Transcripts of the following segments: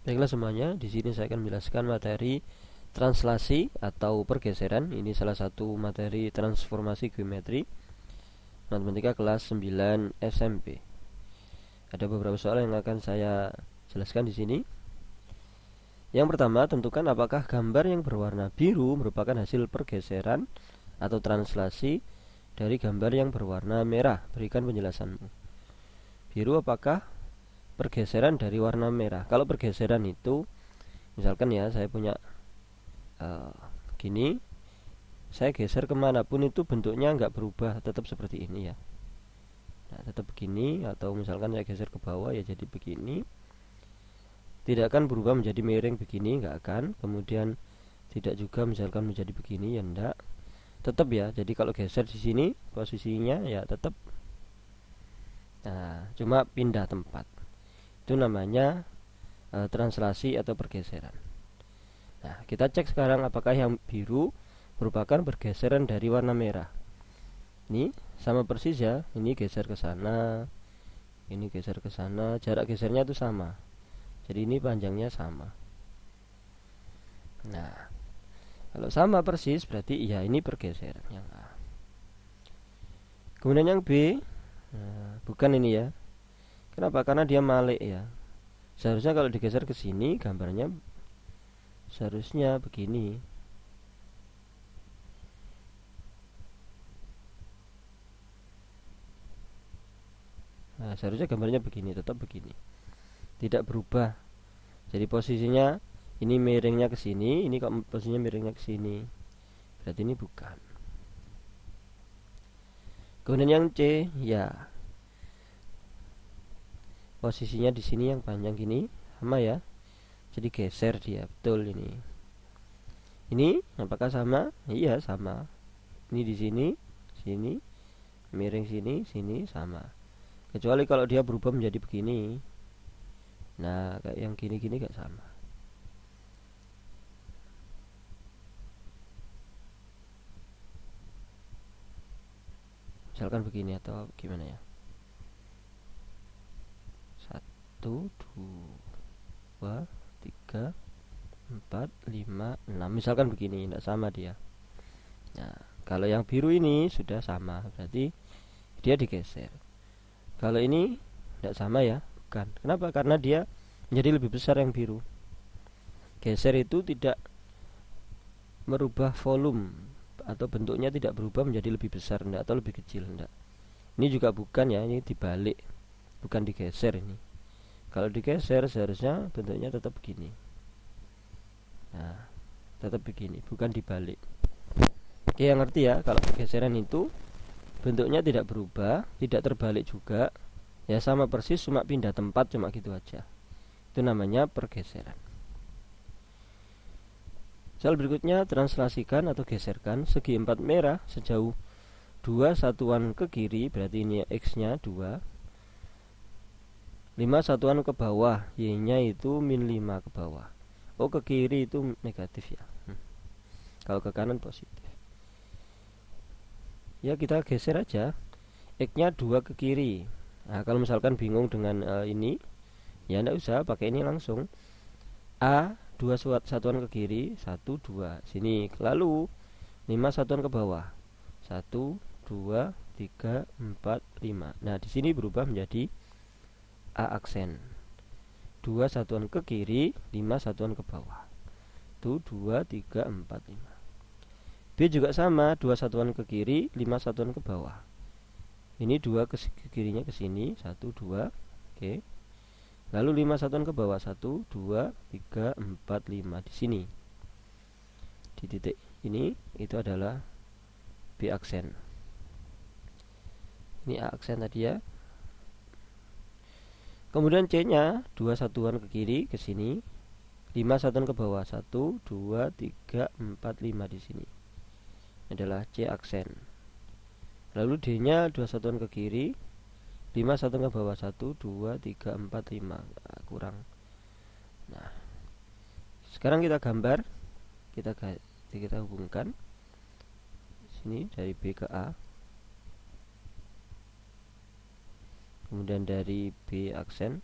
Baiklah semuanya, di sini saya akan menjelaskan materi translasi atau pergeseran. Ini salah satu materi transformasi geometri matematika kelas 9 SMP. Ada beberapa soal yang akan saya jelaskan di sini. Yang pertama, tentukan apakah gambar yang berwarna biru merupakan hasil pergeseran atau translasi dari gambar yang berwarna merah. Berikan penjelasanmu. Biru apakah pergeseran dari warna merah? Kalau pergeseran itu, misalkan ya, saya punya gini, saya geser kemanapun itu bentuknya nggak berubah, tetap seperti ini ya. Nah, tetap begini, atau misalkan saya geser ke bawah ya jadi begini, tidak akan berubah menjadi miring begini, nggak akan. Kemudian tidak juga misalkan menjadi begini, ya enggak, tetap ya. Jadi kalau geser di sini posisinya ya tetap, nah cuma pindah tempat. Itu namanya translasi atau pergeseran. Nah, kita cek sekarang apakah yang biru merupakan pergeseran dari warna merah. Ini sama persis ya, ini geser ke sana, ini geser ke sana, jarak gesernya itu sama. Jadi ini panjangnya sama. Nah, kalau sama persis berarti ya ini pergeseran yang A. Kemudian yang B, nah, bukan ini ya. Kenapa? Karena dia malik ya. Seharusnya kalau digeser ke sini gambarnya seharusnya begini. Nah, seharusnya gambarnya begini, tetap begini. Tidak berubah. Jadi posisinya ini miringnya ke sini, ini kok posisinya miringnya ke sini. Berarti ini bukan. Kemudian yang C, ya. Posisinya di sini yang panjang gini, sama ya. Jadi geser dia, betul ini. Ini apakah sama? Iya, sama. Ini di sini, sini, miring sini, sini sama. Kecuali kalau dia berubah menjadi begini. Nah, kayak yang gini-gini gak sama. Misalkan begini atau gimana ya? 1, 2, 3, 4, 5, 6. Misalkan begini, tidak sama dia. Nah, kalau yang biru ini sudah sama, berarti dia digeser. Kalau ini tidak sama ya, bukan. Kenapa? Karena dia menjadi lebih besar yang biru. Geser itu tidak merubah volume atau bentuknya tidak berubah menjadi lebih besar enggak, atau lebih kecil enggak. Ini juga bukan ya, ini dibalik, bukan digeser ini. Kalau digeser seharusnya bentuknya tetap begini. Nah, tetap begini, bukan dibalik. Oke, yang ngerti ya, kalau pergeseran itu bentuknya tidak berubah, tidak terbalik juga, ya sama persis, cuma pindah tempat, cuma gitu aja. Itu namanya pergeseran. Soal berikutnya, translasikan atau geserkan segi 4 merah sejauh 2 satuan ke kiri, berarti ini X-nya 2, 5 satuan ke bawah, Y-nya itu min 5 ke bawah. Oh, ke kiri itu negatif ya. Kalau ke kanan positif. Ya kita geser aja. X-nya 2 ke kiri. Nah, kalau misalkan bingung dengan ini, ya enggak usah pakai ini langsung. A 2 satuan ke kiri, 1, 2. Sini. Lalu 5 satuan ke bawah. 1, 2, 3, 4, 5. Nah, di sini berubah menjadi A aksen. 2 satuan ke kiri, 5 satuan ke bawah. Itu 2, 3, 4, 5. B juga sama, 2 satuan ke kiri, 5 satuan ke bawah. Ini 2 ke kirinya ke sini, 1, 2. Oke. Lalu 5 satuan ke bawah, 1, 2, 3, 4, 5 di sini. Di titik ini itu adalah B aksen. Ini A aksen tadi ya. Kemudian C-nya 2 satuan ke kiri ke sini, 5 satuan ke bawah, 1, 2, 3, 4, 5 di sini. Ini adalah C aksen. Lalu D-nya 2 satuan ke kiri, 5 satuan ke bawah, 1, 2, 3, 4, 5. Nah, kurang. Nah, sekarang kita gambar, kita hubungkan sini dari B ke A, kemudian dari B aksen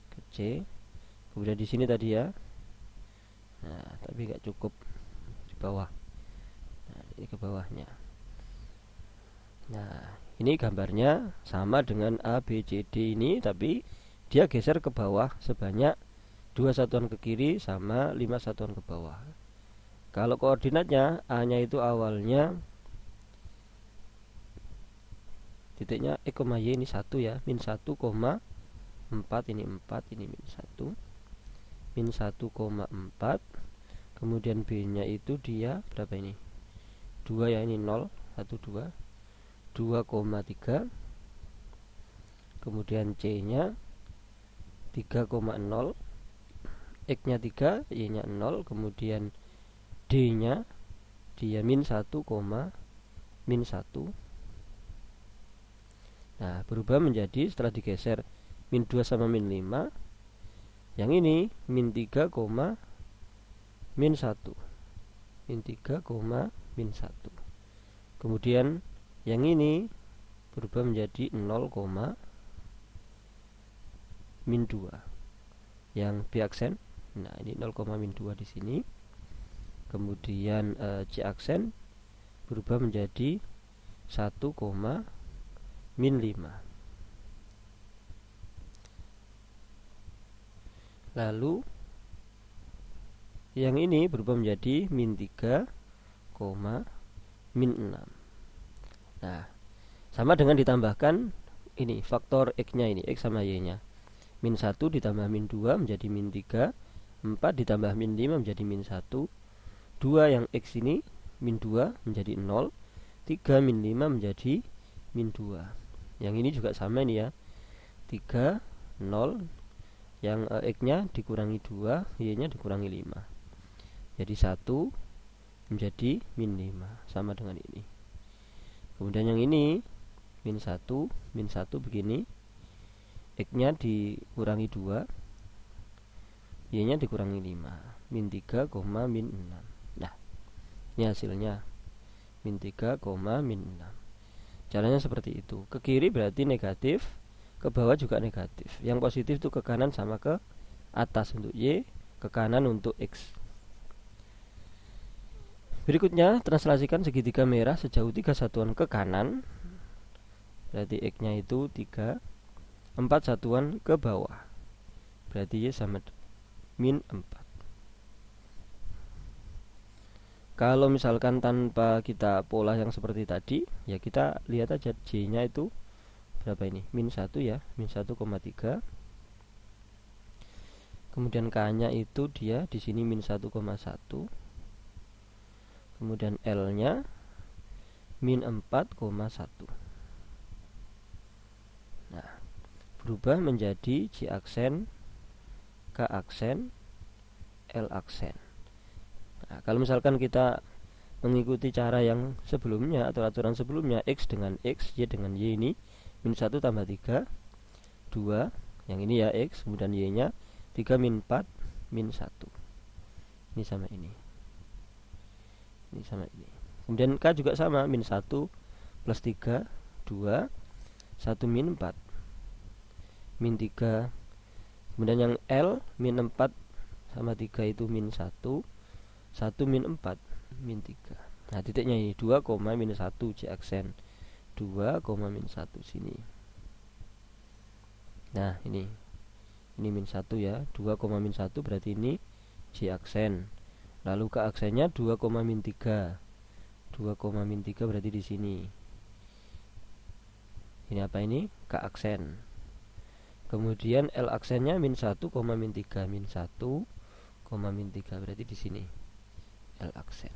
ke C, Kemudian di sini tadi ya. Nah, tapi nggak cukup di bawah. Nah, ini ke bawahnya. Nah, ini gambarnya sama dengan A, B, C, D ini, tapi dia geser ke bawah sebanyak 2 satuan ke kiri sama 5 satuan ke bawah. Kalau koordinatnya A-nya itu awalnya titiknya X, Y ini 1 ya, min 1,4 ini 4, ini min 1, min 1,4. Kemudian B-nya itu dia berapa ini? 2 ya, ini 0, 1, 2, 2,3. Kemudian C-nya 3,0, X-nya 3, Y-nya 0. Kemudian D-nya dia min 1, min 1. Nah, berubah menjadi setelah digeser min 2 sama min 5. Yang ini min 3, min 1. Min 3, min 1. Kemudian yang ini berubah menjadi 0, min 2. Yang B aksen. Nah, ini 0, min 2 di sini. Kemudian C aksen berubah menjadi 1, min 5. Lalu yang ini berubah menjadi min 3, min 6. Nah, sama dengan ditambahkan ini faktor X-nya ini, X sama Y-nya. Min 1 ditambah min 2 menjadi min 3, 4 ditambah min 5 menjadi min 1, 2 yang X ini min 2 menjadi 0, 3 min 5 menjadi min 2. Yang ini juga sama ini ya, 3, 0, yang X-nya dikurangi 2, Y-nya dikurangi 5. Jadi 1 menjadi min 5, sama dengan ini. Kemudian yang ini min 1 begini, X-nya dikurangi 2, Y-nya dikurangi 5, min 3, min 6. Nah, ini hasilnya min 3, min 6. Caranya seperti itu. Ke kiri berarti negatif, ke bawah juga negatif. Yang positif itu ke kanan sama ke atas untuk Y, ke kanan untuk X. Berikutnya, translasikan segitiga merah sejauh 3 satuan ke kanan. Berarti X-nya itu 3, 4 satuan ke bawah. Berarti Y sama min 4. Kalau misalkan tanpa kita pola yang seperti tadi, ya kita lihat aja J-nya itu berapa ini? Min 1 ya, min 1,3. Kemudian K-nya itu dia di sini min 1,1. Kemudian L-nya min 4,1. Nah, berubah menjadi J aksen, K aksen, L aksen. Nah, kalau misalkan kita mengikuti cara yang sebelumnya atau aturan sebelumnya, X dengan X, Y dengan Y ini min 1 tambah 3, 2. Yang ini ya X, kemudian Y nya 3 min 4, min 1. Ini sama ini. Ini sama ini. Kemudian K juga sama, min 1 plus 3, 2, 1 min 4, min 3. Kemudian yang L min 4 sama 3 itu min 1, 1 min 4, min 3. Nah, titiknya ini 2, min 1 J aksen, 2, min 1 sini. Nah, ini min 1 ya, 2, min 1 berarti ini J aksen. Lalu ke aksennya 2, min 3. 2, min 3 berarti di sini. Ini apa ini? K aksen. Kemudian L aksennya min 1, min 3, min 1, min 3 berarti di sini L aksen.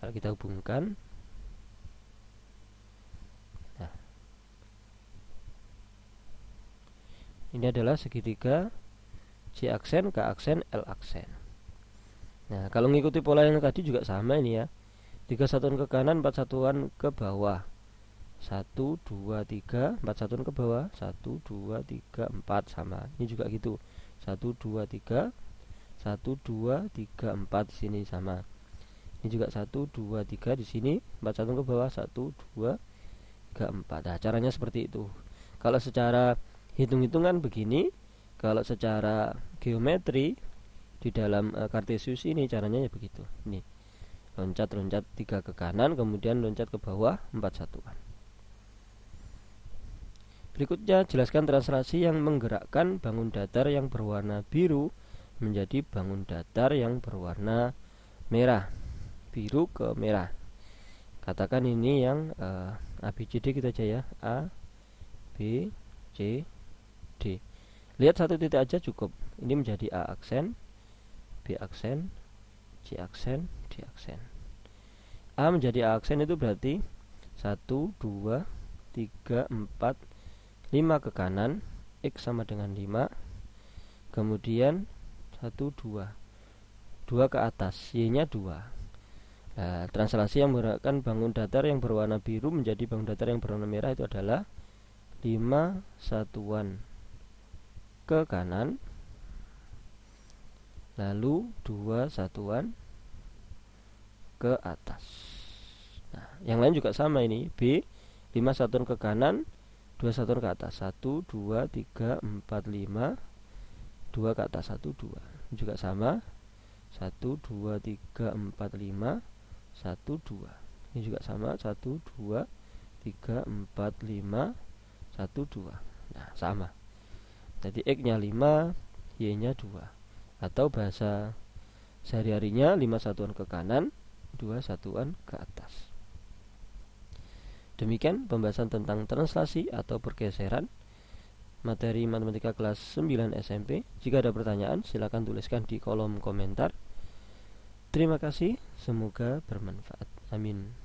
Kalau kita hubungkan, nah, ini adalah segitiga J aksen, K aksen, L aksen. Nah, kalau mengikuti pola yang tadi juga sama ini ya. 3 satuan ke kanan, 4 satuan ke bawah. 1, 2, 3, 4 satuan ke bawah. 1, 2, 3, 4 sama. Ini juga gitu. 1, 2, 3, 1, 2, 3, 4 di sini sama. Ini juga 1, 2, 3 di sini, 4 satuan ke bawah. 1, 2, 3, 4. Nah, caranya seperti itu. Kalau secara hitung-hitungan begini, Kalau secara geometri di dalam Cartesius ini caranya ya begitu. Ini loncat 3 ke kanan, kemudian loncat ke bawah 4 satuan. Berikutnya jelaskan translasi yang menggerakkan bangun datar yang berwarna biru menjadi bangun datar yang berwarna merah, biru ke merah. Katakan ini yang A, B, C, D kita aja ya, A, B, C, D. Lihat satu titik aja cukup. Ini menjadi A aksen, B aksen, C aksen, D aksen. A menjadi A aksen itu berarti 1, 2, 3, 4, 5 ke kanan, X sama dengan 5. Kemudian 1, 2 ke atas, Y nya 2. Nah, translasi yang menggerakkan bangun datar yang berwarna biru menjadi bangun datar yang berwarna merah itu adalah 5 satuan ke kanan, lalu 2 satuan ke atas. Nah, yang lain juga sama ini, B 5 satuan ke kanan, 2 satuan ke atas, 1, 2, 3, 4, 5, 2 ke atas, 1, 2. Juga sama, 1, 2, 3, 4, 5, 1, 2. Ini juga sama, 1, 2, 3, 4, 5, 1, 2. Nah, sama. Jadi X nya 5, Y nya 2. Atau bahasa sehari-harinya 5 satuan ke kanan, 2 satuan ke atas. Demikian pembahasan tentang translasi atau pergeseran materi matematika kelas 9 SMP. Jika ada pertanyaan silakan tuliskan di kolom komentar. Terima kasih, semoga bermanfaat. Amin.